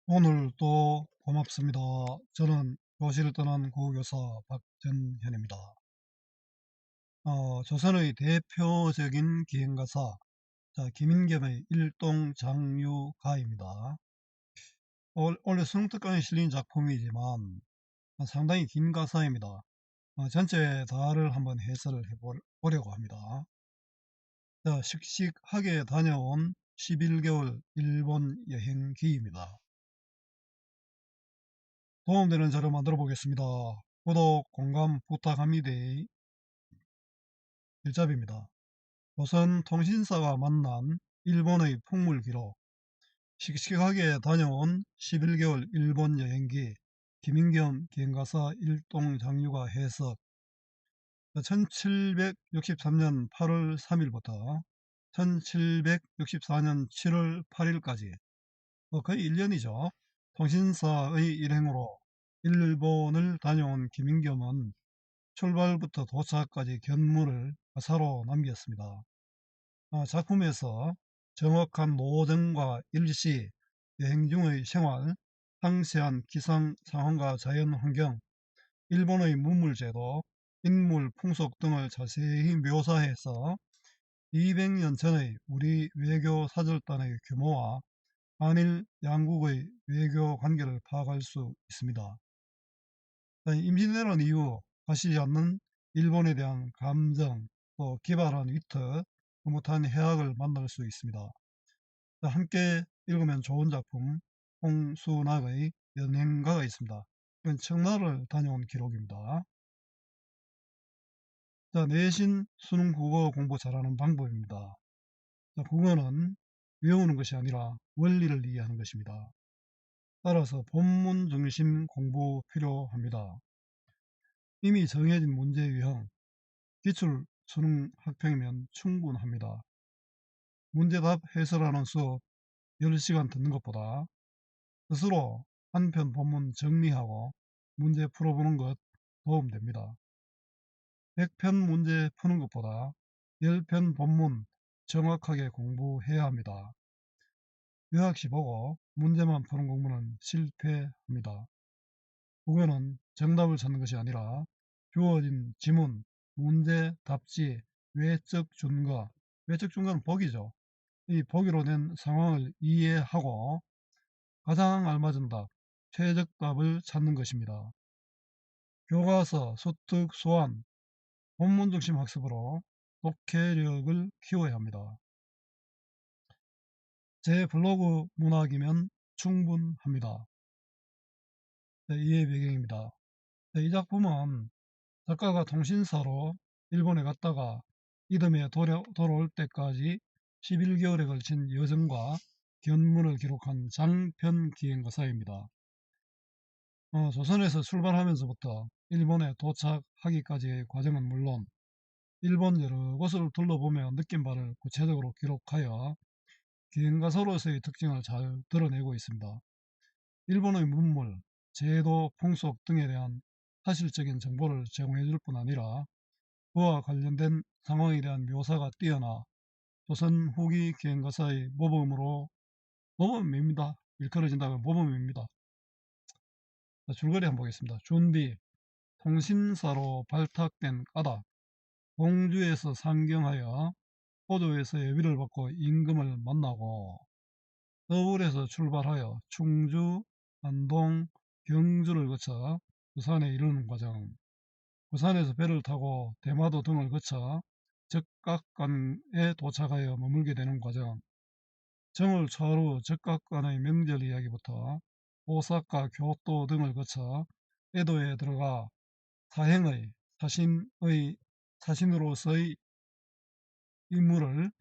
오늘도 고맙습니다. 저는 교실을 떠난 고교사 박전현입니다. 조선의 대표적인 기행가사, 김인겸의 일동장유가입니다. 원래 수능특강에 실린 작품이지만 상당히 긴 가사입니다. 전체 가를 한번 해설을 해보려고 합니다. 씩씩하게 다녀온 11개월 일본 여행기입니다. 도움되는 자료 만들어 보겠습니다. 구독, 공감 부탁합니다. 1잡입니다. 조선 통신사가 만난 일본의 풍물 기록. 씩씩하게 다녀온 11개월 일본 여행기 김인겸 기행가사 일동장유가 해석. 1763년 8월 3일부터 1764년 7월 8일까지 거의 1년이죠. 통신사의 일행으로 일본을 다녀온 김인겸은 출발부터 도착까지 견문을 가사로 남겼습니다. 작품에서 정확한 노정과 일시, 여행 중의 생활, 상세한 기상 상황과 자연 환경, 일본의 문물제도, 인물 풍속 등을 자세히 묘사해서 200년 전의 우리 외교 사절단의 규모와 한일 양국의 외교 관계를 파악할 수 있습니다. 임진왜란 이후 가시지 않는 일본에 대한 감정, 또 기발한 위트, 흐뭇한 해학을 만날 수 있습니다. 함께 읽으면 좋은 작품 홍수낙의 연행가가 있습니다. 이건 청나라를 다녀온 기록입니다. 내신 수능 국어 공부 잘하는 방법입니다. 국어는 외우는 것이 아니라 원리를 이해하는 것입니다. 따라서 본문 중심 공부 필요합니다. 이미 정해진 문제 유형, 기출 수능 학평이면 충분합니다. 문제답 해설하는 수업 10시간 듣는 것보다 스스로 한 편 본문 정리하고 문제 풀어보는 것 도움됩니다. 100편 문제 푸는 것보다 10편 본문 정확하게 공부해야 합니다. 요약시 보고 문제만 푸는 공부는 실패합니다. 국어는 정답을 찾는 것이 아니라 주어진 지문, 문제, 답지, 외적 준거, 외적 준거는 보기죠. 이 보기로 된 상황을 이해하고 가장 알맞은 답, 최적답을 찾는 것입니다. 교과서, 수특, 소환, 본문 중심 학습으로 독해력을 키워야 합니다. 제 블로그 문학이면 충분합니다. 이해 배경입니다. 이 작품은 작가가 통신사로 일본에 갔다가 이듬해 돌아올 때까지 11개월에 걸친 여정과 견문을 기록한 장편 기행가사입니다. 조선에서 출발하면서부터 일본에 도착하기까지의 과정은 물론 일본 여러 곳을 둘러보며 느낀 바를 구체적으로 기록하여 기행가사로서의 특징을 잘 드러내고 있습니다. 일본의 문물, 제도, 풍속 등에 대한 사실적인 정보를 제공해 줄 뿐 아니라 그와 관련된 상황에 대한 묘사가 뛰어나 조선 후기 기행가사의 모범입니다. 일컬어진다면 모범입니다. 줄거리 한번 보겠습니다. 준비, 통신사로 발탁된 까닭, 공주에서 상경하여 호조에서 예비를 받고 임금을 만나고 서울에서 출발하여 충주, 안동, 경주를 거쳐 부산에 이르는 과정, 부산에서 배를 타고 대마도 등을 거쳐 적각관에 도착하여 머물게 되는 과정, 정월 초하루 적각관의 명절 이야기부터 오사카, 교토 등을 거쳐 에도에 들어가 사행의 사신으로서의 임무를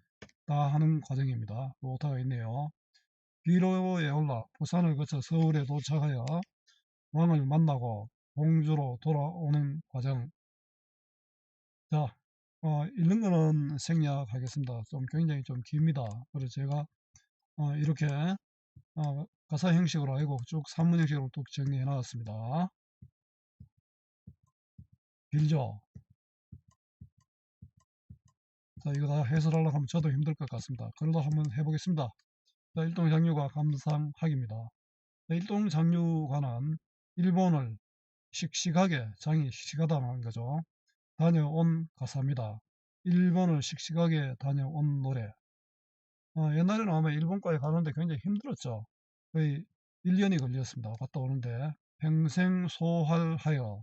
다하는 과정입니다. 오타가 있네요. 귀로에 올라 부산을 거쳐 서울에 도착하여 왕을 만나고 공주로 돌아오는 과정. 자, 읽는 거는 생략하겠습니다. 굉장히 좀 깁니다. 그래서 제가 이렇게 가사 형식으로 아니고 쭉 산문 형식으로 쭉 정리해 놨습니다. 길죠? 자, 이거 다 해설하려고 하면 저도 힘들 것 같습니다. 그래도 한번 해보겠습니다. 자, 일동장류가 감상학입니다. 일동장류관은 일본을 씩씩하게, 장이 씩씩하다는 거죠. 다녀온 가사입니다. 일본을 씩씩하게 다녀온 노래. 옛날에는 아마 일본까지 가는데 굉장히 힘들었죠. 거의 1년이 걸렸습니다. 갔다 오는데. 평생 소활하여.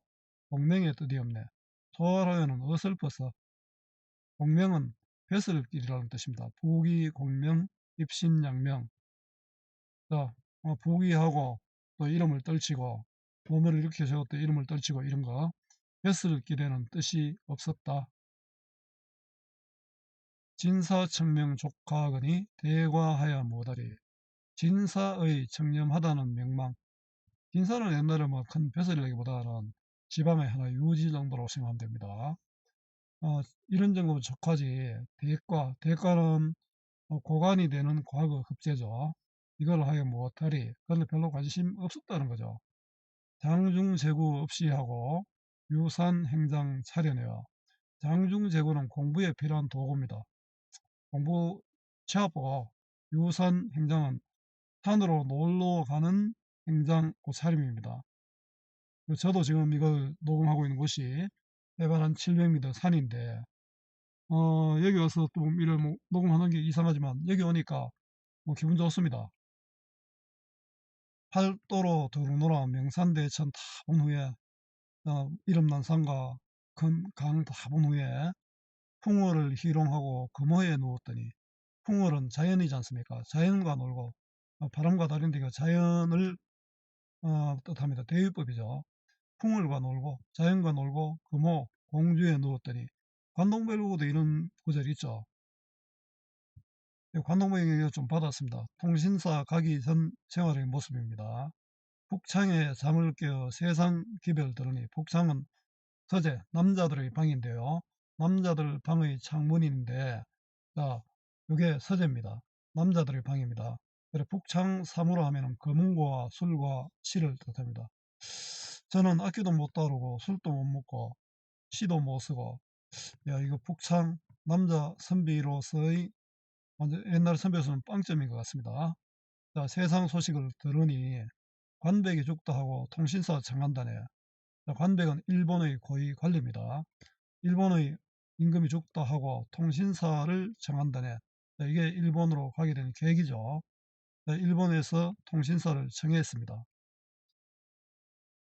공명의 뜻이 없네. 소활하여는 어설퍼서. 공명은 벼슬길이라는 뜻입니다. 부귀, 공명, 입신양명. 자, 부귀하고 또 이름을 떨치고 몸을 일으켜 세웠다 이름을 떨치고 이런 거. 벼슬길에는 뜻이 없었다. 진사청명 족하거니 대과하야 못하리. 진사의 청렴하다는 명망. 진사는 옛날에 뭐 큰 벼슬이라기보다는 지방의 하나 유지 정도로 생각하면 됩니다. 이런 정도면 족하지. 대과는 고관이 되는 과거 급제죠. 이걸 하여 못하리. 그런데 별로 관심 없었다는 거죠. 장중재구 없이 하고 유산 행장 차려내어. 장중재구는 공부에 필요한 도구입니다. 공부 취하고 유산 행장은 산으로 놀러 가는 행장 옷차림입니다. 저도 지금 이걸 녹음하고 있는 곳이 해발 한 700m 산인데 여기 와서 또 이를 뭐 녹음하는 게 이상하지만 여기 오니까 뭐 기분 좋습니다. 팔도로 도루노라 명산대천 다 본 후에 이름난 산과 큰 강 다 본 후에 풍어를 희롱하고 금호에 누웠더니 풍월은 자연이지 않습니까? 자연과 놀고 바람과 다른 데가 자연을 뜻합니다. 대위법이죠. 풍월과 놀고 자연과 놀고 금호 공주에 누웠더니 관동별로도 이런 구절이 있죠. 관동병에게 좀 받았습니다. 통신사 가기 전 생활의 모습입니다. 북창에 잠을 깨어 세상 기별 들으니 북창은 서재 남자들의 방인데요. 남자들 방의 창문인데 자, 이게 서재입니다. 남자들의 방입니다. 그래 북창 사무로 하면 검은고와 술과 시를 뜻합니다. 저는 악기도 못 다루고 술도 못 먹고 시도 못 쓰고 야 이거 북창 남자 선비로서의 완전 옛날 선비로서는 빵점인 것 같습니다. 자 세상 소식을 들으니 관백이 죽다 하고 통신사 청한다네. 자, 관백은 일본의 고위 관리입니다. 일본의 임금이 죽다 하고 통신사를 청한다네. 자, 이게 일본으로 가게 된 계기죠. 자, 일본에서 통신사를 청했습니다.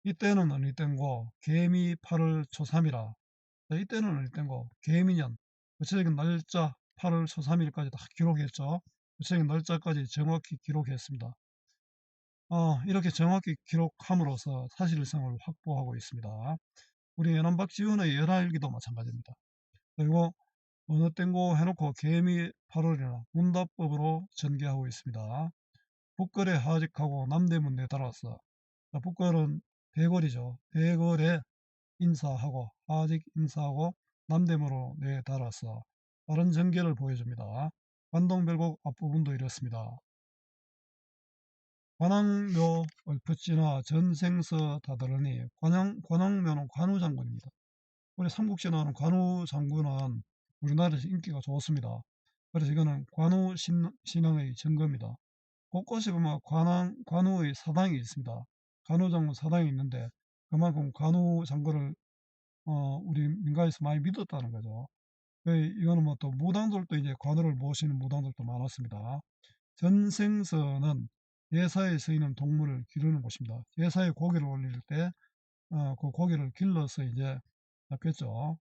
이때는 어느 때고 개미 8월 초 3이라. 자, 이때는 어느 때고 개미년 구체적인 날짜 8월 초 3일까지 다 기록했죠. 구체적인 날짜까지 정확히 기록했습니다. 이렇게 정확히 기록함으로써 사실성을 확보하고 있습니다. 우리 연안 박지훈의 열하일기도 마찬가지입니다. 그리고 어느 땐고 해놓고 개미 8월이나 문답법으로 전개하고 있습니다. 북걸에 하직하고 남대문 내달았어. 북걸은 대궐이죠. 대궐에 인사하고 하직 인사하고 남대문으로 내달았어. 다른 전개를 보여줍니다. 관동별곡 앞부분도 이렇습니다. 관왕묘 얼풋지나 전생서 다다르니 관왕묘는 관우장군입니다. 우리 삼국지에 나오는 관우장군은 우리나라에서 인기가 좋습니다. 그래서 이거는 관우 신앙의 증거입니다. 곳곳에 보면 관우의 사당이 있습니다. 관우장군 사당이 있는데 그만큼 관우장군을 우리 민가에서 많이 믿었다는 거죠. 이거는 뭐 또 무당들도 이제 관우를 모시는 무당들도 많았습니다. 전생서는 제사에 쓰이는 동물을 기르는 곳입니다. 제사에 고기를 올릴 때 그 고기를 길러서 이제 잡겠죠.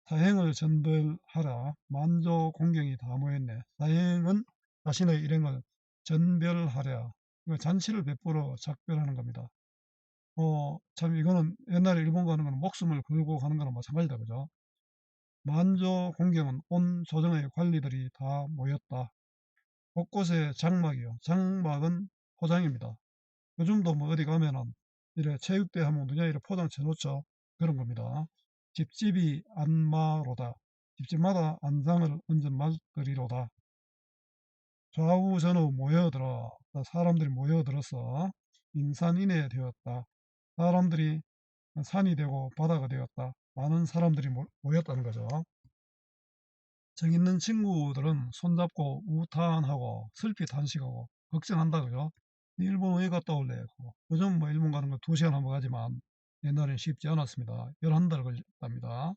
사행을 전별하라. 만조 공경이 다 모였네. 사행은 자신의 일행을 전별하랴. 이거 잔치를 베풀어 작별하는 겁니다. 참 이거는 옛날에 일본 가는 거는 목숨을 걸고 가는 거랑 마찬가지다 그죠? 만조 공경은 온 조정의 관리들이 다 모였다. 곳곳에 장막이요. 장막은 포장입니다. 요즘도 뭐 어디 가면은 이래 체육대 하면 그냥 이렇게 포장쳐 놓죠. 그런 겁니다. 집집이 안마로다. 집집마다 안장을 얹은 말들이로다. 좌우전후 모여들어 사람들이 모여들어서 인산인해 되었다. 사람들이 산이 되고 바다가 되었다. 많은 사람들이 모였다는 거죠. 정 있는 친구들은 손잡고 우탄하고 슬피 탄식하고 걱정한다 그죠? 일본 왜 갔다 올래? 요즘 뭐 일본 가는 거 2시간 한번 가지만 옛날엔 쉽지 않았습니다. 11달 걸렸답니다.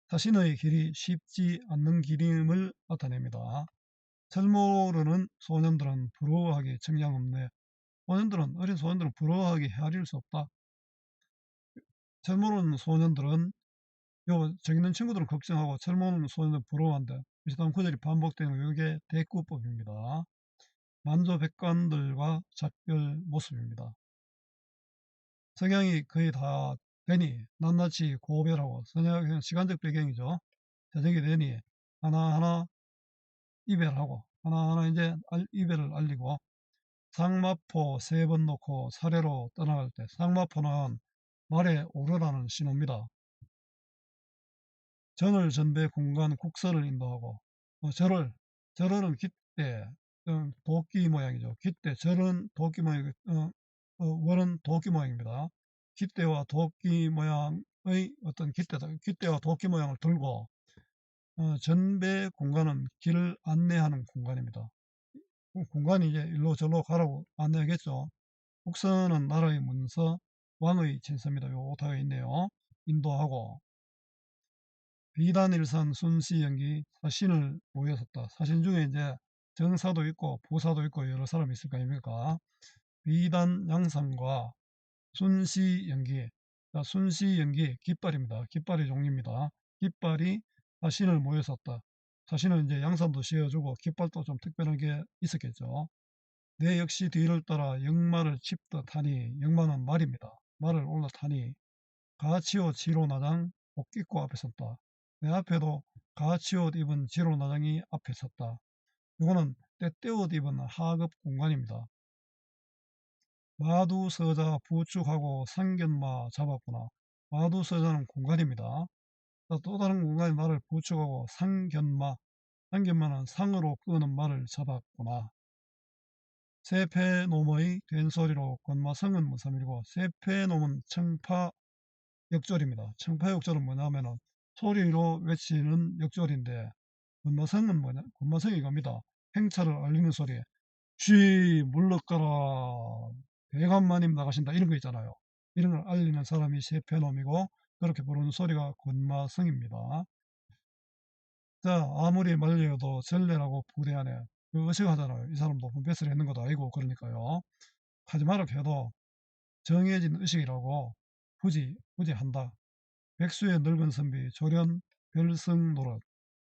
자신의 길이 쉽지 않는 길임을 나타냅니다. 철모르는 소년들은 부러워하기 정량없네. 어린 소년들은 부러워하기 헤아릴 수 없다. 철모르는 소년들은 저기 있는 친구들은 걱정하고 철모르는 소년들은 부러워한다. 비슷한 구절이 반복되는 이게 대꾸법입니다. 만조백관들과 작별 모습입니다. 석양이 거의 다 되니 낱낱이 고별하고 석양은 시간적 배경이죠. 저녁이 되니 하나하나 이별하고 하나하나 이제 이별을 알리고 상마포 3번 놓고 사례로 떠나갈 때 상마포는 말에 오르라는 신호입니다. 전을 전배 공간 국서를 인도하고 절은 깃대 도끼 모양이죠. 깃대 절은 도끼 모양 월은 도끼 모양입니다. 깃대와 도끼 모양의 어떤 깃대와 도끼 모양을 들고 전배 공간은 길을 안내하는 공간입니다. 공간이 이제 일로 절로 가라고 안내하겠죠. 국서는 나라의 문서, 왕의 친서입니다. 요 오타가 있네요. 인도하고 비단일산 순시연기 사신을 모였었다. 사신 중에 이제 정사도 있고 부사도 있고 여러 사람이 있을 거 아닙니까? 비단 양상과 순시연기, 순시연기 깃발입니다. 깃발의 종류입니다. 깃발이 사신을 모였었다. 사신은 이제 양산도 씌워주고 깃발도 좀 특별한 게 있었겠죠. 내 역시 뒤를 따라 역마를 칩듯 하니 역마는 말입니다. 말을 올라타니 가치옷 지로나장 복귀코 앞에 섰다. 내 앞에도 가치옷 입은 지로나장이 앞에 섰다. 이거는 때때옷 입은 하급 공간입니다. 마두서자 부축하고 상견마 잡았구나. 마두서자는 공간입니다. 또 다른 공간이 나를 부축하고 상견마는 상으로 끄는 말을 잡았구나. 세패놈의 된소리로 건마성은 무삼일고 세패놈은 청파 역절입니다. 청파 역절은 뭐냐면은 소리로 외치는 역절인데 건마성은 뭐냐? 건마성이 이겁니다. 행차를 알리는 소리. 쉬 물러가라 대감마님 나가신다 이런 거 있잖아요. 이런 걸 알리는 사람이 세패놈이고 그렇게 부르는 소리가 건마성입니다. 자 아무리 말려도 전례라고 부대하네. 그 의식하잖아요. 이 사람도 분배를 했는 것도 아니고 그러니까요. 하지 마라 해도 정해진 의식이라고 굳이 한다. 백수의 늙은 선비 조련 별성 노릇.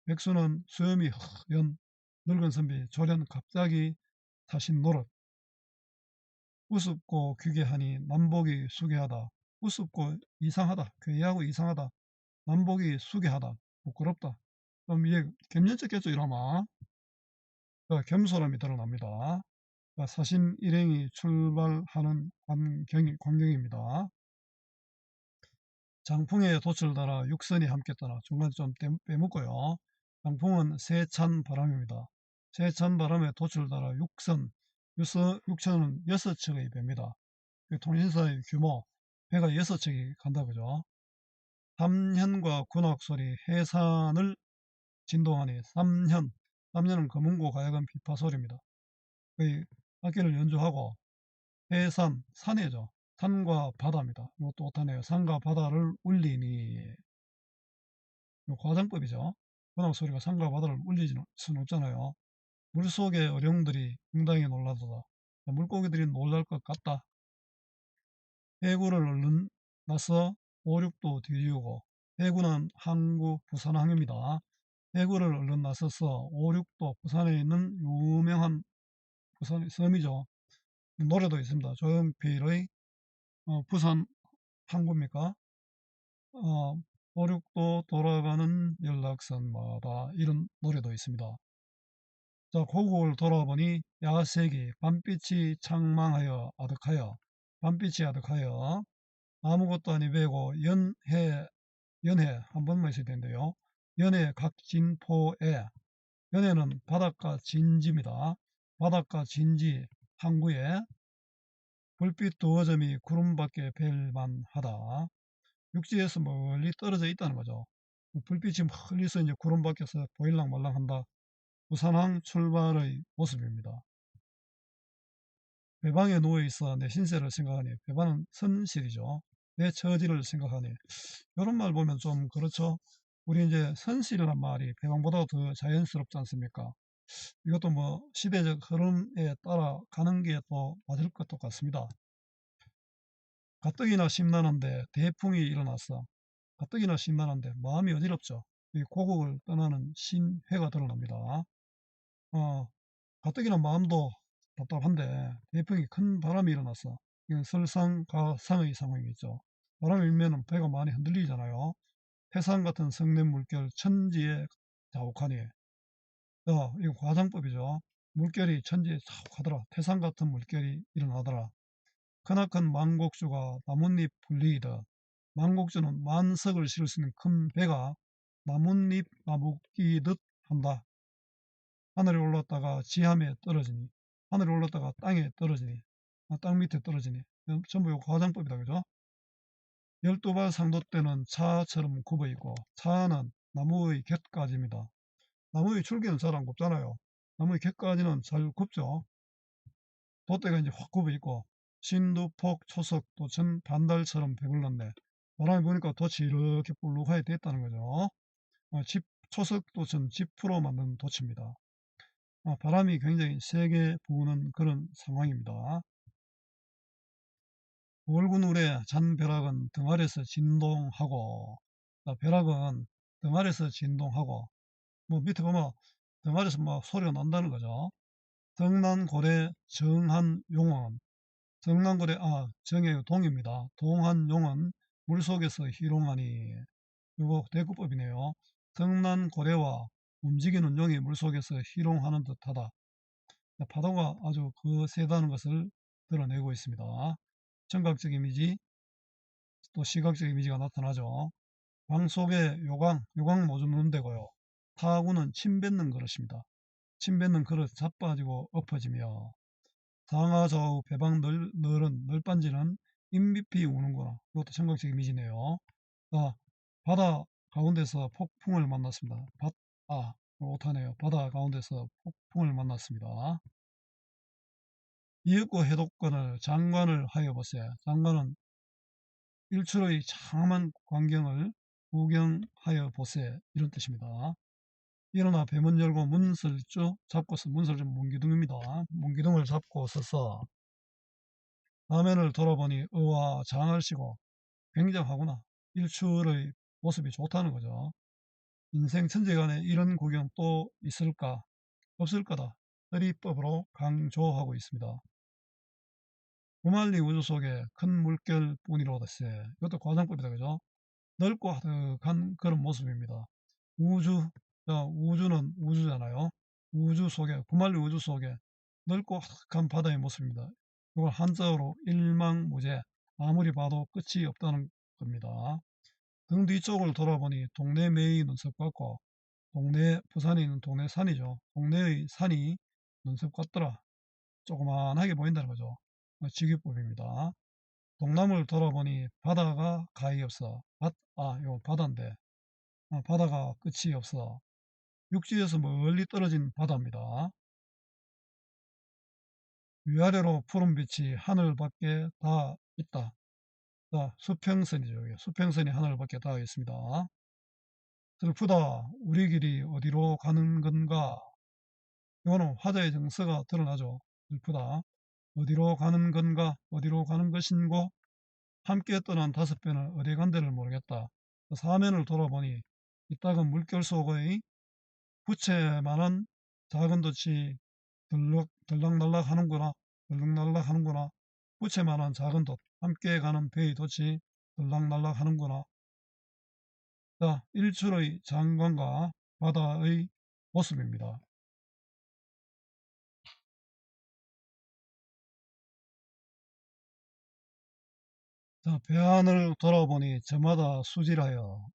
백수는 수염이 허연 늙은 선비 조련 갑자기 타신 노릇. 우습고 귀괴하니 남복이 수괴하다. 우습고 이상하다. 괴이하고 이상하다. 남복이 수괴하다. 부끄럽다. 그럼 이게 겸연쩍겠죠 이러면. 겸손함이 드러납니다. 사신 일행이 출발하는 광경입니다. 장풍에 돛을 달아 육선이 함께 떠나 중간에 좀 빼먹고요. 장풍은 세찬 바람입니다. 세찬 바람에 돛을 달아 육선은 6척의 배입니다. 통신사의 규모, 배가 6척이 간다 그죠. 삼현과 군악소리 해산을 진동하니 삼현은 검은고 가야금 비파소리입니다. 악기를 연주하고 해산, 산해죠. 산과 바다입니다. 이것도 오타네요. 산과 바다를 울리니 이 과장법이죠. 군악 소리가 산과 바다를 울리지는 수는 없잖아요. 물속의 어룡들이 상당히 놀라도다. 물고기들이 놀랄 것 같다. 해구를 얼른 나서 5, 6도 뒤이우고 해구는 항구 부산항입니다. 해구를 얼른 나서서 5, 6도 부산에 있는 유명한 부산 섬이죠. 노래도 있습니다. 조용필의 부산 항구입니까? 5, 6도 돌아가는 연락선마다 이런 노래도 있습니다. 자, 고국을 돌아보니 야색이 밤빛이 창망하여 아득하여 밤빛이 아득하여 아무것도 아니 배고 연해 한 번만 있어야 되는데요. 연해 각진포에 연해는 바닷가 진지입니다. 바닷가 진지 항구에 불빛 두어 점이 구름밖에 뵐만하다. 육지에서 멀리 떨어져 있다는 거죠. 불빛이 멀리서 이제 구름 밖에서 보일랑 말랑한다. 부산항 출발의 모습입니다. 배방에 누워있어 내 신세를 생각하니, 배방은 선실이죠. 내 처지를 생각하니, 이런 말 보면 좀 그렇죠. 우리 이제 선실이란 말이 배방보다 더 자연스럽지 않습니까? 이것도 뭐 시대적 흐름에 따라가는 게 또 맞을 것도 같습니다. 가뜩이나 심란한데 대풍이 일어났어. 가뜩이나 심란한데 마음이 어지럽죠. 이 고국을 떠나는 심회가 드러납니다. 어, 가뜩이나 마음도 답답한데 대풍이 큰 바람이 일어났어. 이건 설상가상의 상황이죠. 바람이 일면 배가 많이 흔들리잖아요. 태산 같은 성낸 물결 천지에 자욱하니. 이거 과장법이죠. 물결이 천지에 자욱하더라. 태산 같은 물결이 일어나더라. 크나큰 망곡주가 나뭇잎 불리이다. 망곡주는 만석을 실을 수 있는 큰 배가 나뭇잎 나무끼듯 한다. 하늘에 올랐다가 지함에 떨어지니, 하늘에 올랐다가 땅에 떨어지니, 땅 밑에 떨어지니. 전부 요 과장법이다, 그죠? 12발 상도대는 차처럼 굽어 있고, 차는 나무의 곁가지입니다. 나무의 줄기는 잘 안 굽잖아요. 나무의 곁가지는 잘 굽죠. 돛대가 이제 확 굽어 있고, 신두폭 초석도 전 반달처럼 배불렀네. 바람이 보니까 돛이 이렇게 볼록하게 됐다는 거죠. 초석도 전 지프로 만든 돛입니다. 바람이 굉장히 세게 부는 그런 상황입니다. 월군울의 잔벼락은 등아리에서 진동하고, 벼락은 등아리에서 진동하고, 뭐 밑에 보면 등아리에서 막 소리가 난다는 거죠. 등난고래 정한용은, 등난고래, 정의 동입니다. 동한용은 물속에서 희롱하니, 이거 대구법이네요. 등난고래와 움직이는 용이 물속에서 희롱하는 듯하다. 파도가 아주 거세다는 것을 드러내고 있습니다. 청각적 이미지, 또 시각적 이미지가 나타나죠. 방 속에 요강 모좀 넣는 데고요. 타구는 침 뱉는 그릇입니다. 침 뱉는 그릇 자빠지고 엎어지며, 상하좌우 배방 널은 널빤지는 인비피 우는구나. 이것도 청각적 이미지네요. 바다 가운데서 폭풍을 만났습니다. 못하네요. 바다 가운데서 폭풍을 만났습니다. 이윽고 해독권을 장관을 하여 보세. 장관은 일출의 장엄한 광경을 구경하여 보세. 이런 뜻입니다. 일어나 배문 열고 문설주 잡고서, 문설주 문기둥입니다. 문기둥을 잡고 서서 화면을 돌아보니 의와 장을시고 굉장하구나. 일출의 모습이 좋다는 거죠. 인생 천재간에 이런 구경 또 있을까? 없을 거다. 서리법으로 강조하고 있습니다. 구만리 우주 속에 큰 물결 뿐이로다세. 이것도 과장법이다, 그죠? 넓고 하득한 그런 모습입니다. 우주는 우주잖아요. 우주 속에, 구만리 우주 속에 넓고 하득한 바다의 모습입니다. 이걸 한자어로 일망무제, 아무리 봐도 끝이 없다는 겁니다. 등 뒤쪽을 돌아보니 동네 매의 눈썹 같고, 부산에 있는 동네 산이죠. 동네의 산이 눈썹 같더라. 조그만하게 보인다는 거죠. 직유법입니다. 동남을 돌아보니 바다가 가히 없어. 이거 바다인데, 바다가 끝이 없어. 육지에서 멀리 떨어진 바다입니다. 위아래로 푸른빛이 하늘 밖에 다 있다. 수평선이죠. 수평선이 하늘 밖에 다 있습니다. 슬프다. 우리 길이 어디로 가는 건가? 이거는 화자의 정서가 드러나죠. 슬프다. 어디로 가는 건가? 어디로 가는 것인고? 함께 떠난 5배는 어디 간 데를 모르겠다. 사면을 돌아보니 이따금 물결 속의 부채만한 작은 돛이 들락날락 하는구나. 들락날락 하는구나. 부채만한 작은 돛. 함께 가는 배의 돛이 들락날락 하는구나. 일출의 장관과 바다의 모습입니다. 배 안을 돌아보니 저마다 수질하여.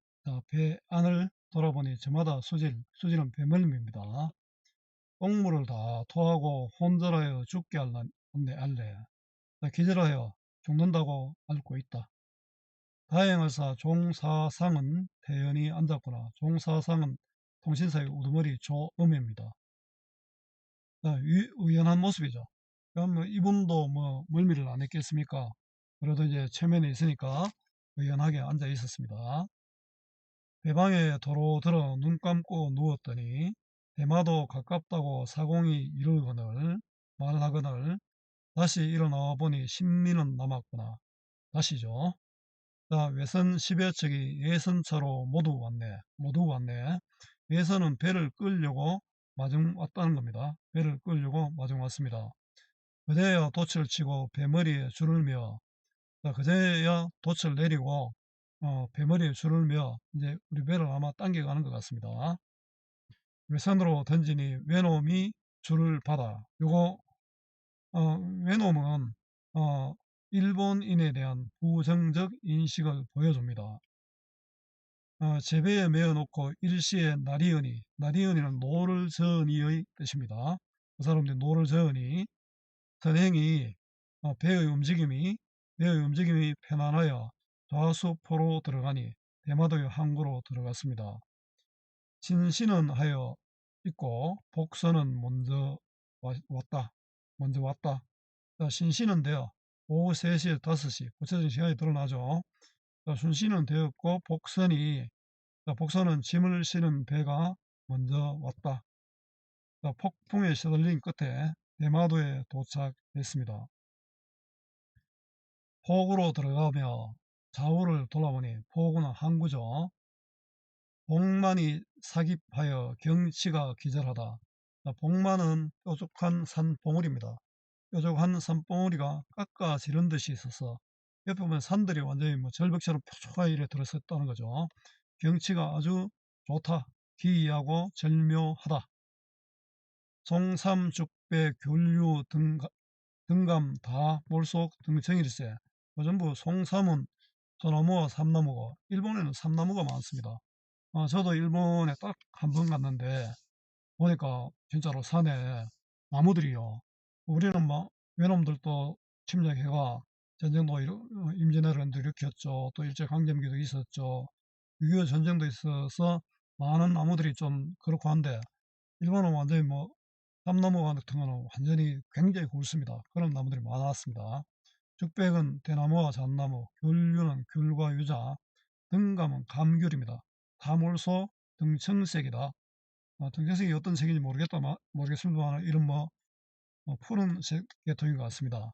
배 안을 돌아보니 저마다 수질은 배멀미입니다. 똥물을 다 토하고 혼절하여 죽게 알래. 기절하여 죽는다고 앓고 있다. 다행을사 종사상은 태연히 앉았구나. 종사상은 통신사의 우두머리 조음입니다. 우연한 모습이죠. 그럼 뭐 이분도 뭐 멀미를 안 했겠습니까? 그래도 이제 최면에 있으니까 의연하게 앉아 있었습니다. 배방에 도로 들어 눈 감고 누웠더니 대마도 가깝다고 사공이 이르거늘 말하거늘 다시 일어나 보니 심리는 남았구나. 다시죠. 자, 외선 10여 척이 예선차로 모두 왔네. 모두 왔네. 예선은 배를 끌려고 마중 왔다는 겁니다. 배를 끌려고 마중 왔습니다. 그제야 돛을 치고 배머리에 줄을 매어, 자, 그제야 돛을 내리고 배머리에 줄을 매어 이제 우리 배를 아마 당겨가는 것 같습니다. 외선으로 던지니 외놈이 줄을 받아. 요거 외놈은 일본인에 대한 부정적 인식을 보여줍니다. 제배에 메어놓고 일시에 나리언이, 나리언이는 노를 저으니의 뜻입니다. 그 사람들이 노를 저으니 선행이 배의 움직임이 편안하여 좌수포로 들어가니 대마도의 항구로 들어갔습니다. 진신은 하여 있고 복선은 먼저 왔다. 먼저 왔다. 자, 신신은 되어 오후 3시, 5시 구체적인 시간이 드러나죠. 자, 순시는 되었고 복선이, 자, 복선은 짐을 실은 배가 먼저 왔다. 자, 폭풍에 시들린 끝에 대마도에 도착했습니다. 포구로 들어가며 좌우를 돌아보니 포구는 항구죠. 복만이 사깁하여 경치가 기절하다. 자, 복만은 뾰족한 산봉우리입니다. 뾰족한 산봉우리가 깎아지른 듯이 있어서 옆에 보면 산들이 완전히 뭐 절벽처럼 뾰족하게 이래 들어섰다는 거죠. 경치가 아주 좋다. 기이하고 절묘하다. 송삼죽배 귤류 등감 다 몰속 등청일세. 전부 송삼은 소나무와 삼나무고 일본에는 삼나무가 많습니다. 저도 일본에 딱 한 번 갔는데 보니까 진짜로 산에 나무들이요. 우리는 막 외놈들도 침략해가 전쟁도 임진왜란도 일으켰죠. 또 일제강점기도 있었죠. 6.25 전쟁도 있어서 많은 나무들이 좀 그렇고 한데 일본은 완전히 뭐 삼나무 같은 거는 완전히 굉장히 굵습니다. 그런 나무들이 많았습니다. 죽백은 대나무와 잣나무, 귤류는 귤과 유자, 등감은 감귤입니다. 다몰소 등청색이다. 등청색이 어떤 색인지 모르겠습니다만 이런 푸른 색 계통인 것 같습니다.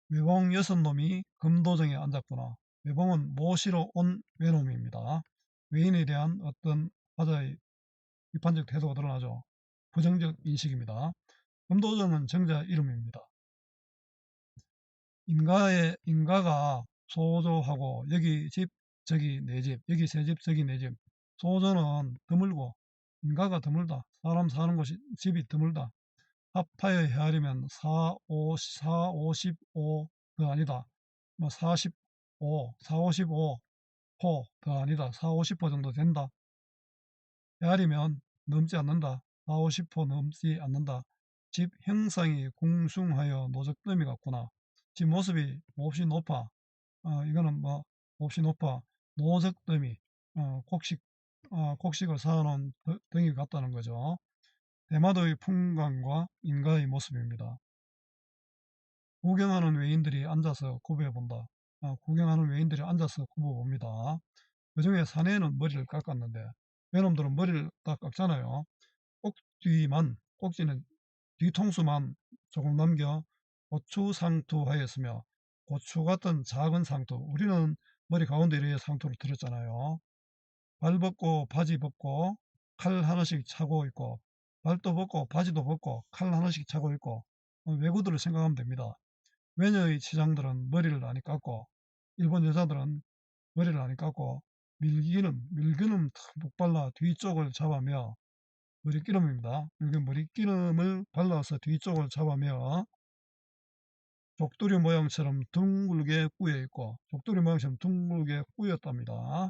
외봉 6놈이 금도정에 앉았구나. 외봉은 모시러 온 외놈입니다. 외인에 대한 어떤 화자의 비판적 태도가 드러나죠. 부정적 인식입니다. 금도정은 정자 이름입니다. 인가가 소조하고 여기 집 저기 내 집, 여기 새 집 저기 내 집. 소조는 드물고 인가가 드물다. 사람 사는 곳이 집이 드물다. 합하여 헤아리면 4, 55더 아니다. 45, 4, 55 포 더 아니다. 4, 50포 정도 된다. 헤아리면 넘지 않는다. 4, 50포 넘지 않는다. 집 형상이 궁숭하여 노적더미 같구나. 집 모습이 몹시 높아. 이거는 몹시 높아. 노적더미, 곡식을 쌓아놓은 덩이 같다는 거죠. 대마도의 풍광과 인가의 모습입니다. 구경하는 외인들이 앉아서 굽어본다. 구경하는 외인들이 앉아서 굽어봅니다. 그 중에 사내는 머리를 깎았는데 외놈들은 머리를 다 깎잖아요. 꼭지는 뒤통수만 조금 남겨 고추 상투하였으며 고추 같은 작은 상투, 우리는 머리 가운데 이렇게 상투를 들었잖아요. 발 벗고 바지 벗고 칼 하나씩 차고 있고 발도 벗고 바지도 벗고 칼 하나씩 차고 있고 외구들을 생각하면 됩니다. 외녀의 치장들은 머리를 많이 깎고 일본 여자들은 머리를 많이 깎고 밀기는 탁 발라 뒤쪽을 잡아며 머리기름입니다. 여기 머리기름을 발라서 뒤쪽을 잡아며 족두리 모양처럼 둥글게 꾸여 있고 족두리 모양처럼 둥글게 꾸였답니다.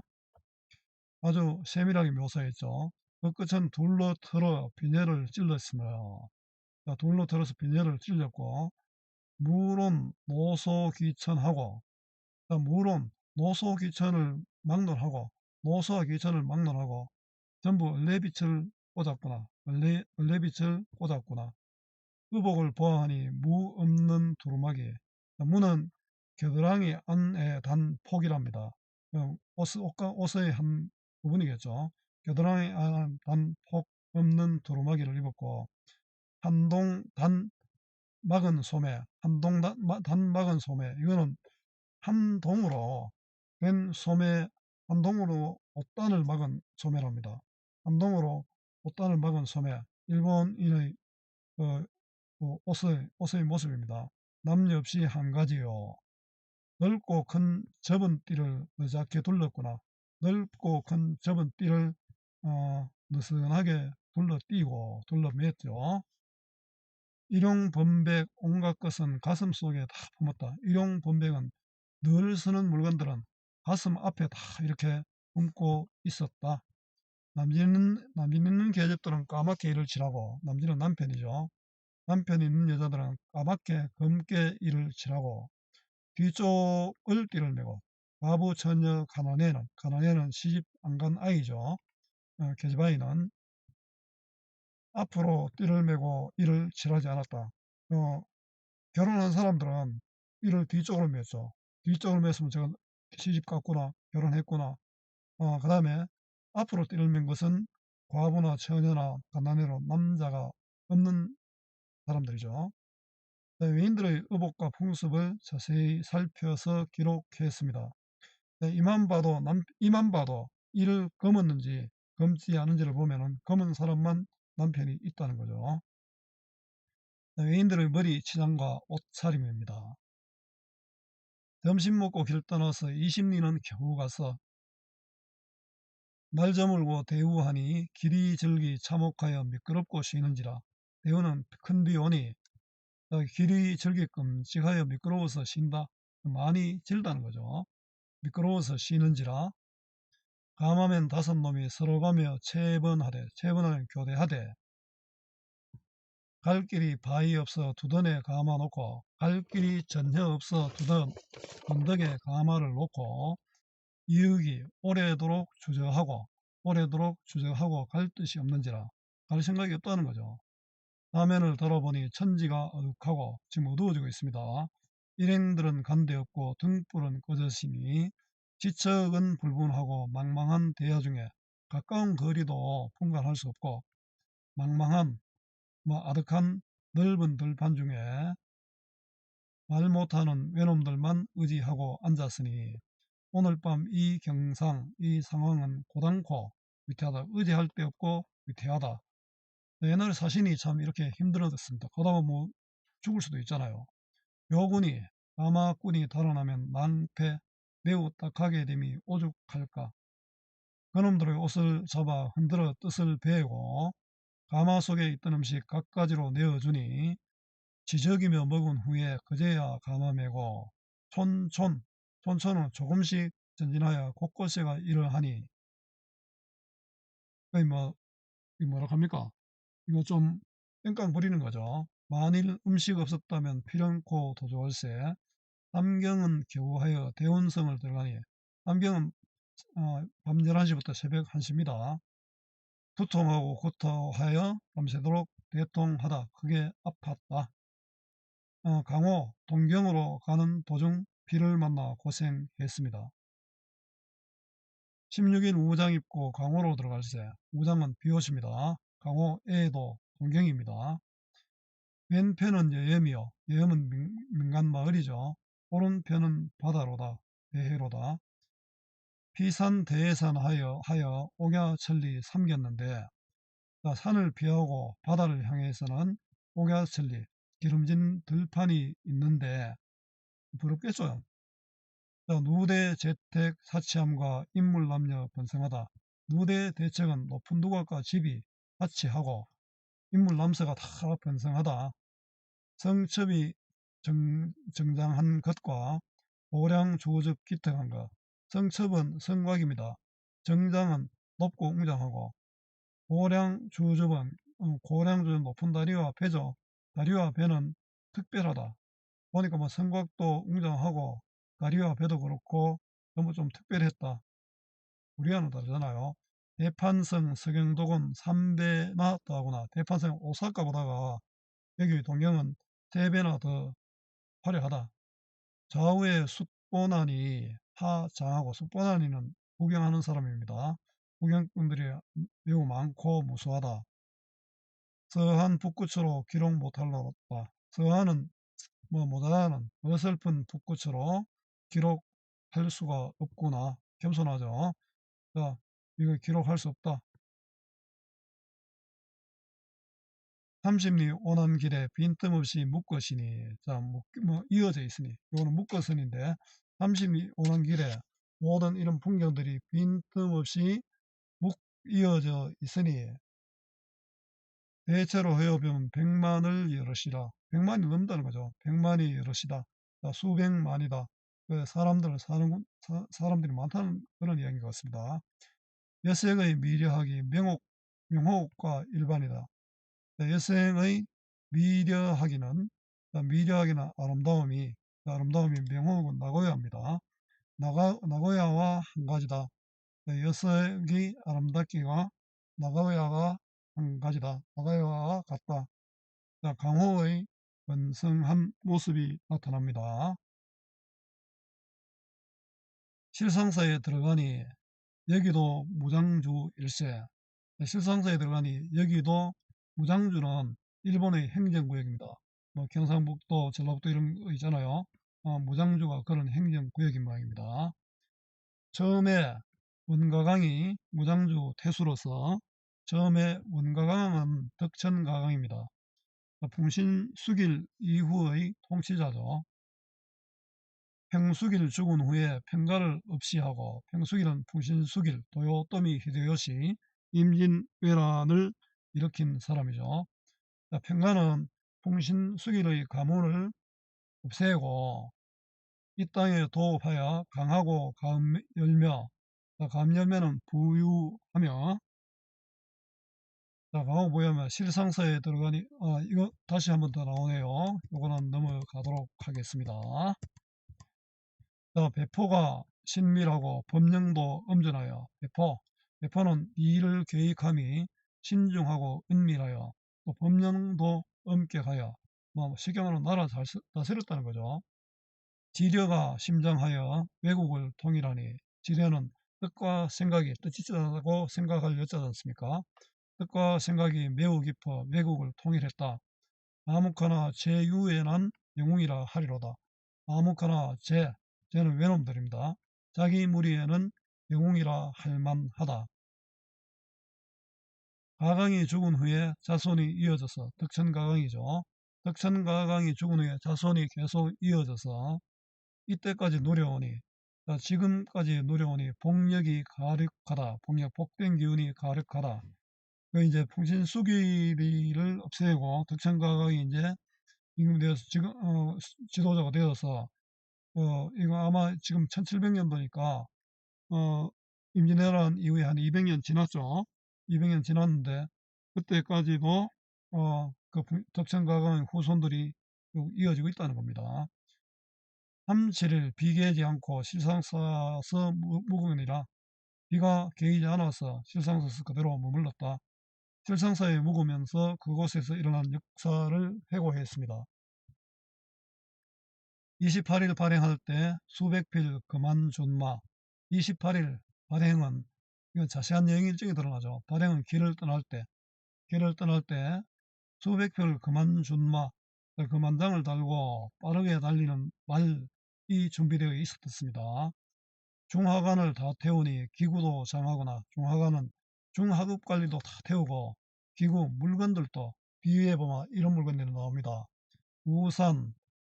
아주 세밀하게 묘사했죠. 그 끝은 둘로 틀어 비녀를 찔렀으며 둘로 틀어서 비녀를 찔렸고 물은 노소귀천하고 물은 노소귀천을 막론하고 노소와 귀천을 막론하고 전부 얼레빛을 꽂았구나. 얼레빛을 꽂았구나. 의복을 보아하니 무 없는 두루마기. 무는 겨드랑이 안에 단 폭이랍니다. 옷의 한 부분이겠죠. 겨드랑이 안에 단 폭 없는 두루마기를 입었고, 한동 단 막은 소매, 한동 단 막은 소매. 이거는 한 동으로 된 소매, 한 동으로 옷단을 막은 소매랍니다. 한 동으로 옷단을 막은 소매. 일본인의 그 옷의 모습입니다. 남녀 없이 한 가지요. 넓고 큰 접은 띠를 느작게 둘렀구나. 넓고 큰 접은 띠를 느슨하게 둘러띄고 둘러맸죠. 일용범백 온갖 것은 가슴 속에 다 품었다. 일용범백은 늘 쓰는 물건들은 가슴 앞에 다 이렇게 품고 있었다. 남진 있는 계집들은 까맣게 일을 칠하고, 남진은 남편이죠. 남편이 있는 여자들은 까맣게 검게 일을 칠하고, 뒤쪽을 띠를 매고, 과부 처녀 가난해는 시집 안 간 아이죠. 계집아이는 앞으로 띠를 매고 일을 칠하지 않았다. 결혼한 사람들은 이를 뒤쪽으로 맸죠. 뒤쪽으로 맸으면 제가 시집 갔구나, 결혼했구나. 그 다음에 앞으로 띠를 맨 것은 과부나 처녀나 가난해로 남자가 없는 사람들이죠. 외인들의 의복과 풍습을 자세히 살펴서 기록했습니다. 이만 봐도 이를 검었는지 검지 않은지를 보면은 검은 사람만 남편이 있다는 거죠. 외인들의 머리 치장과 옷차림입니다. 점심 먹고 길 떠나서 20리는 겨우 가서 날 저물고 대우하니 길이 절기 참혹하여 미끄럽고 쉬는지라. 대우는 큰 비 오니 길이 절기 끔찍하여 미끄러워서 쉰다. 많이 질다는 거죠. 미끄러워서 쉬는지라. 감하면 5놈이 서로 가며 체번하되 교대하되, 갈 길이 바위 없어 두던에 감아 놓고, 갈 길이 전혀 없어 언덕에 가마를 놓고, 이윽이 오래도록 주저하고 갈 뜻이 없는지라. 갈 생각이 없다는 거죠. 화면을 돌아보니 천지가 어둑하고 지금 어두워지고 있습니다. 일행들은 간데 없고 등불은 꺼졌으니 지척은 불분하고 망망한 대야 중에 가까운 거리도 분간할 수 없고, 망망한 아득한 넓은 들판 중에 말 못하는 외놈들만 의지하고 앉았으니, 오늘 밤 이 경상, 이 상황은 고단코 위태하다. 의지할 데 없고 위태하다. 옛날에 사신이 참 이렇게 힘들어졌습니다. 그러다가 뭐 죽을 수도 있잖아요. 묘군이 까마꾼이 달아나면 낭패 매우 딱하게 됨이 오죽할까. 그놈들의 옷을 잡아 흔들어 뜻을 베고 가마 속에 있던 음식 갖가지로 내어주니, 지적이며 먹은 후에 그제야 가마 메고 촌촌은 조금씩 전진하여 곳곳에가 일을 하니, 거의 뭐라 합니까? 이거 좀 땡깡 부리는 거죠. 만일 음식 없었다면 필연코 도주할세. 남경은 겨우하여 대운성을 들어가니, 남경은 밤 11시부터 새벽 1시입니다. 두통하고 구토하여 밤새도록 대통하다 크게 아팠다. 강호 동경으로 가는 도중 비를 만나 고생했습니다. 16일 우장 입고 강호로 들어갈세. 우장은 비옷입니다. 강호 애도 동경입니다. 왼편은 여염이요. 여염은 민간 마을이죠. 오른편은 바다로다. 대해로다. 피산 대해산 하여 옥야천리 삼겼는데, 산을 피하고 바다를 향해서는 옥야천리 기름진 들판이 있는데 부럽겠죠. 누대 재택 사치함과 인물 남녀 번성하다. 누대 대책은 높은 두각과 집이 같이하고 인물 남서가 다 번성하다. 성첩이 정장한 것과 고량 조적 기특한 것. 성첩은 성곽입니다. 정장은 높고 웅장하고, 고량 주접은 높은 다리와 배죠. 다리와 배는 특별하다. 보니까 뭐 성곽도 웅장하고 다리와 배도 그렇고 너무 좀 특별했다. 우리와는 다르잖아요. 대판성 서경도군 3배나 더하구나. 대판성 오사카보다가 여기 동경은 3배나 더 화려하다. 좌우의 숙보난이 하장하고, 숙보난이는 구경하는 사람입니다. 구경꾼들이 매우 많고 무수하다. 서한 붓끝으로 기록 못할 나다. 서한은 모자라는 어설픈 붓끝으로 기록할 수가 없구나. 겸손하죠. 자, 이거 기록할 수 없다. 30리 오는 길에 빈틈없이 묶으시니. 자, 이어져 있으니. 이거는 묶어선인데, 30리 오는 길에 모든 이런 풍경들이 빈틈없이 이어져 있으니, 대체로 헤어보면 100만을 여럿이라. 100만이 넘는다는 거죠. 100만이 여럿이다. 자, 수백만이다. 사람들이 많다는 그런 이야기인 것 같습니다. 여생의 미려하기 명호과 일반이다. 자, 여생의 미려하기는 아름다움이 명호는 나고야입니다. 나고야와 한 가지다. 여색이 아름답기가 나고야가 한 가지다. 나고야와 같다. 자, 강호의 번성한 모습이 나타납니다. 실상사에 들어가니 여기도 무장주 일세. 실상사에 들어가니 여기도, 무장주는 일본의 행정구역입니다. 경상북도, 전라북도 이런 거 있잖아요. 무장주가 그런 행정구역인 모양입니다. 처음에 원가강이 무장주 태수로서, 처음에 원가강은 덕천가강입니다. 풍신수길 이후의 통치자죠. 평수길 죽은 후에 평가를 없이 하고, 평수길은 풍신수길 도요토미 히데요시 임진왜란을 일으킨 사람이죠. 평가는 풍신수길의 가문을 없애고 이 땅에 도읍하여 강하고 감열며, 감열매는 부유하며, 강하고 부유하며 실상서에 들어가니, 이거 다시 한번 더 나오네요. 이거는 넘어가도록 하겠습니다. 배포가 신밀하고 법령도 엄전하여. 배포는 일을 계획함이 신중하고 은밀하여, 또 법령도 엄격하여, 쉽게 말하면 나라 잘 다스렸다는 거죠. 지려가 심장하여 외국을 통일하니. 지려는 뜻과 생각이, 뜻이 있다고 생각할 여자지 않습니까? 뜻과 생각이 매우 깊어 외국을 통일했다. 아무카나 제유에난 영웅이라 하리로다. 아무카나 제는 외놈들입니다. 자기 무리에는 영웅이라 할만하다. 가강이 죽은 후에 자손이 이어져서, 덕천가강이죠. 덕천가강이 죽은 후에 자손이 계속 이어져서 이때까지 누려오니, 지금까지 누려오니 복력이 가득하다. 복된 기운이 가득하다. 그 이제 풍신수길이를 없애고 덕천가강이 이제 임금되어서 지금 지도자가 되어서, 이거 아마 지금 1700년도니까 임진왜란 이후에 한 200년 지났죠. 200년 지났는데, 그때까지도 그 덕천가강의 후손들이 이어지고 있다는 겁니다. 37일 비개지 않고 실상사서 묵으니라. 비가 개이지 않아서 실상사서 그대로 머물렀다. 실상사에 묵으면서 그곳에서 일어난 역사를 회고했습니다. 28일 발행할 때 수백 필 그만준마. 28일 발행은, 이건 자세한 여행 일정이 드러나죠. 발행은 길을 떠날 때 수백 필 그만준마, 그만장을 달고 빠르게 달리는 말이 준비되어 있었습니다. 중하관을 다 태우니 기구도 장하거나, 중하관은 중하급 관리도 다 태우고, 기구 물건들도 비유해보면 이런 물건들이 나옵니다. 우산,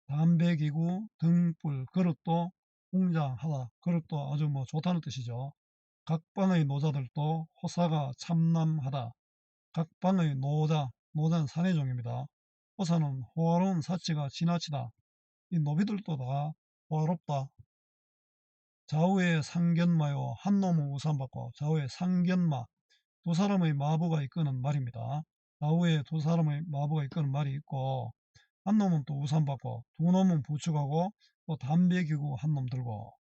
담배기구, 등불, 그릇도 웅장하다. 그릇도 아주 좋다는 뜻이죠. 각방의 노자들도 호사가 참남하다. 각방의 노자는 사내종입니다. 호사는 호화로운 사치가 지나치다. 이 노비들도 다 호화롭다. 좌우에 상견마요. 한 놈은 우산 받고 좌우에 상견마, 두 사람의 마부가 이끄는 말입니다. 좌우에 두 사람의 마부가 이끄는 말이 있고, 한 놈은 또 우산 받고, 두 놈은 부축하고, 또 담배 기구 한 놈 들고,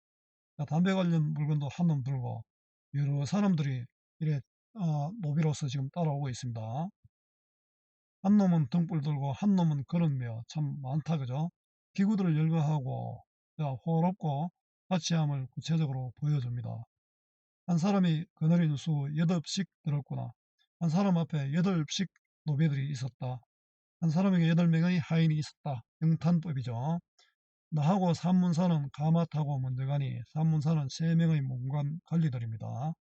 담배 관련 물건도 한 놈 들고, 여러 사람들이 이래 노비로서 지금 따라오고 있습니다. 한 놈은 등불 들고 한 놈은 걸었며 참 많다 그죠? 기구들을 열거하고 호롭고 자치함을 구체적으로 보여줍니다. 한 사람이 거느린 수 8씩 들었구나. 한 사람 앞에 8씩 노비들이 있었다. 한 사람에게 8명의 하인이 있었다. 영탄법이죠. 나하고 산문사는 가마 타고 먼저 가니 산문사는 3명의 문관 관리들입니다.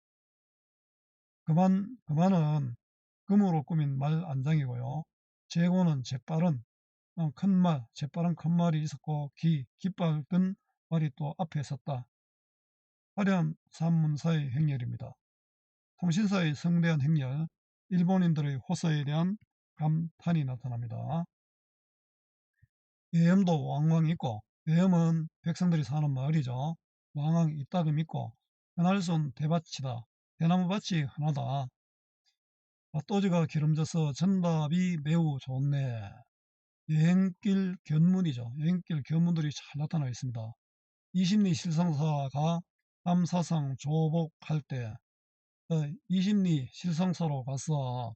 그만은 금으로 꾸민 말 안장이고요. 제고는 재빠른 큰 말, 재빠른 큰 말이 있었고 깃발 든 말이 또 앞에 섰다. 화려한 산문사의 행렬입니다. 통신사의 성대한 행렬, 일본인들의 호소에 대한 감탄이 나타납니다. 예염도 왕왕 있고, 예염은 백성들이 사는 마을이죠. 왕왕 이따금 있고, 그날손 대밭이다. 대나무밭이 흔하다. 밭도지가 기름져서 전답이 매우 좋네. 여행길 견문이죠. 여행길 견문들이 잘 나타나 있습니다. 20리 실성사가 삼사성 조복할 때 20리 실성사로 가서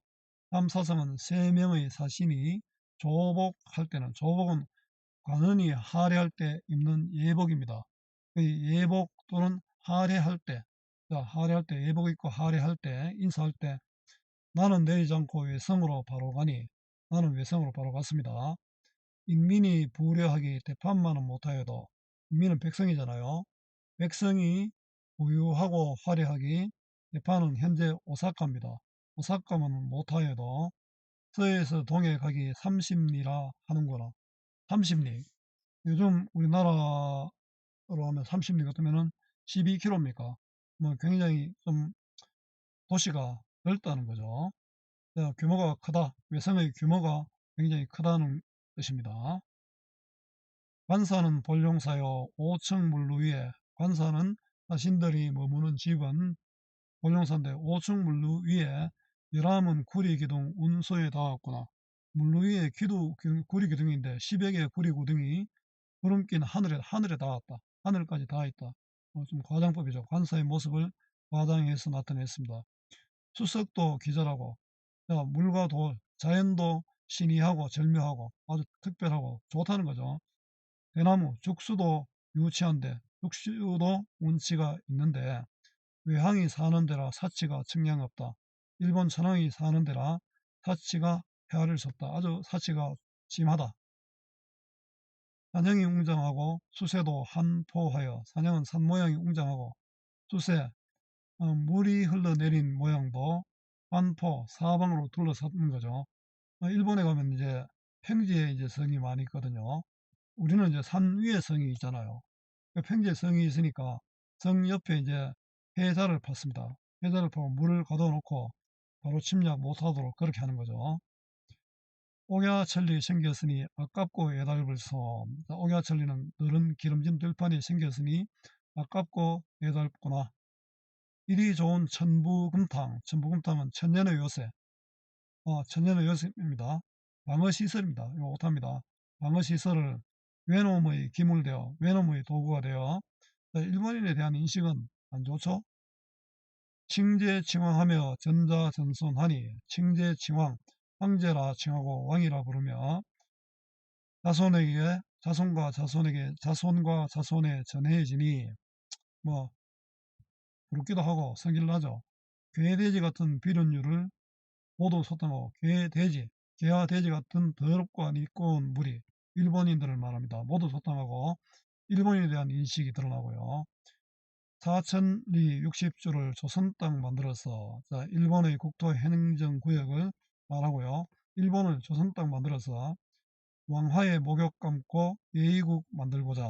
삼사성은 3명의 사신이 조복할 때는 조복은 관원이 할애할 때 입는 예복입니다. 그 예복 또는 할애할 때 할애할 때 예복 입고 할애할 때 인사할 때 나는 내리지 않고 외성으로 바로 가니 나는 외성으로 바로 갔습니다. 인민이 부려하기 대판만은 못하여도 인민은 백성이잖아요. 백성이 부유하고 화려하기 대판은 현재 오사카입니다. 오사카만 못하여도 서에서 동해 가기 30리라 하는구나. 30리. 요즘 우리나라로 하면 30리 같으면은 12km입니까? 뭐 굉장히 좀 도시가 넓다는 거죠. 규모가 크다. 외성의 규모가 굉장히 크다는 뜻입니다. 관사는 본용사요 5층 물루 위에 관사는 자신들이 머무는 집은 본용사인데 5층 물루 위에 열암은 구리기둥 운소에 닿았구나. 물루 위에 구리기둥인데 10여 개의 구리기둥이 구름 낀 하늘에 닿았다. 하늘까지 닿아있다. 좀 과장법이죠. 관사의 모습을 과장해서 나타냈습니다. 수석도 기절하고 물과 돌, 자연도 신이하고 절묘하고 아주 특별하고 좋다는 거죠. 대나무, 죽수도 유치한데 죽수도 운치가 있는데 외항이 사는 데라 사치가 측량 없다. 일본 천황이 사는 데라 사치가 헤아릴 수 없다. 아주 사치가 심하다. 산형이 웅장하고 수세도 한포하여 산형은 산 모양이 웅장하고 수세 물이 흘러내린 모양도 한포 사방으로 둘러섰는 거죠. 일본에 가면 이제 평지에 이제 성이 많이 있거든요. 우리는 이제 산 위에 성이 있잖아요. 평지에 성이 있으니까 성 옆에 이제 해자를 팠습니다. 해자를 파고 물을 가둬놓고 바로 침략 못하도록 그렇게 하는 거죠. 옥야천리 생겼으니 아깝고 애달불 솜. 옥야천리는 너른 기름진 들판이 생겼으니 아깝고 애달구나. 이리 좋은 천부금탕. 천부금탕은 천년의 요새. 천년의 요새입니다. 방어시설입니다. 이거 못합니다. 방어시설을 외놈의 기물되어 외놈의 도구가 되어 일본인에 대한 인식은 안 좋죠. 칭제칭왕하며 전자전손하니 칭제칭왕 황제라 칭하고 왕이라 부르며 자손에게 자손과 자손에게 자손과 자손에 전해지니 뭐 부럽기도 하고 성질나죠. 괴돼지 같은 비련류를 모두 소탕하고 괴돼지 개와 돼지 같은 더럽고 안 입고 온 무리 일본인들을 말합니다. 모두 소탕하고 일본인에 대한 인식이 드러나고요. 사천리 60주를 조선 땅 만들어서 일본의 국토 행정구역을 말하고요. 일본을 조선 땅 만들어서 왕화의 목욕 감고 예의국 만들고자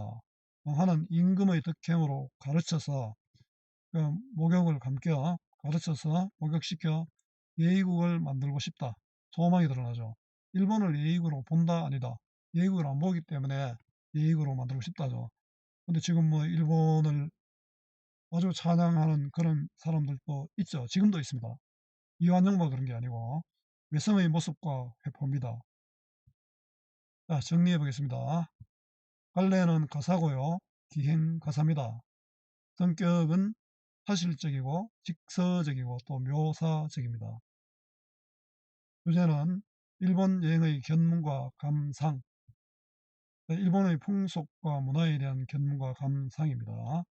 왕화는 임금의 덕행으로 가르쳐서 그 목욕을 감겨 가르쳐서 목욕시켜 예의국을 만들고 싶다. 소망이 드러나죠. 일본을 예의국으로 본다 아니다. 예의국을 안 보기 때문에 예의국으로 만들고 싶다죠. 근데 지금 뭐 일본을 아주 찬양하는 그런 사람들도 있죠. 지금도 있습니다. 이완용만 그런 게 아니고 외성의 모습과 회포입니다. 자, 정리해 보겠습니다. 갈래는 가사고요. 기행 가사입니다. 성격은 사실적이고 직서적이고 또 묘사적입니다. 주제는 일본 여행의 견문과 감상, 일본의 풍속과 문화에 대한 견문과 감상입니다.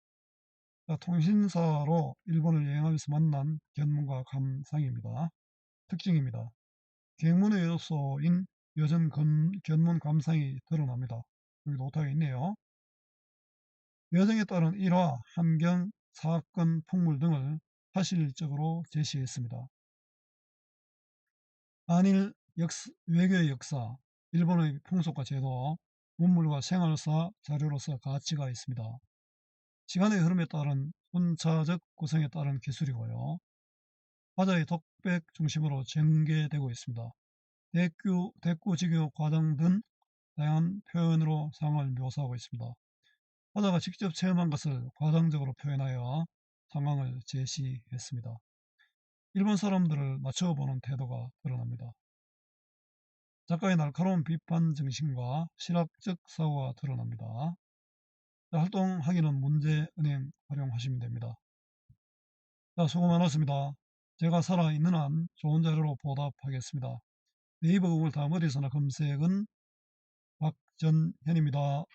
통신사로 일본을 여행하면서 만난 견문과 감상입니다. 특징입니다. 계문의 요소인 요전 견문 감상이 드러납니다. 여기 노트가 있네요. 여정에 따른 일화, 환경, 사건, 풍물 등을 사실적으로 제시했습니다. 한일 외교의 역사, 일본의 풍속과 제도, 문물과 생활사 자료로서 가치가 있습니다. 시간의 흐름에 따른 순차적 구성에 따른 기술이고요. 화자의 독백 중심으로 전개되고 있습니다. 대꾸, 직교, 과정 등 다양한 표현으로 상황을 묘사하고 있습니다. 화자가 직접 체험한 것을 과장적으로 표현하여 상황을 제시했습니다. 일본 사람들을 맞춰보는 태도가 드러납니다. 작가의 날카로운 비판 정신과 실학적 사고가 드러납니다. 활동하기는 문제 은행 활용하시면 됩니다. 수고 많았습니다. 제가 살아있는 한 좋은 자료로 보답하겠습니다. 네이버 구글 다음 어디서나 검색은 박전현입니다.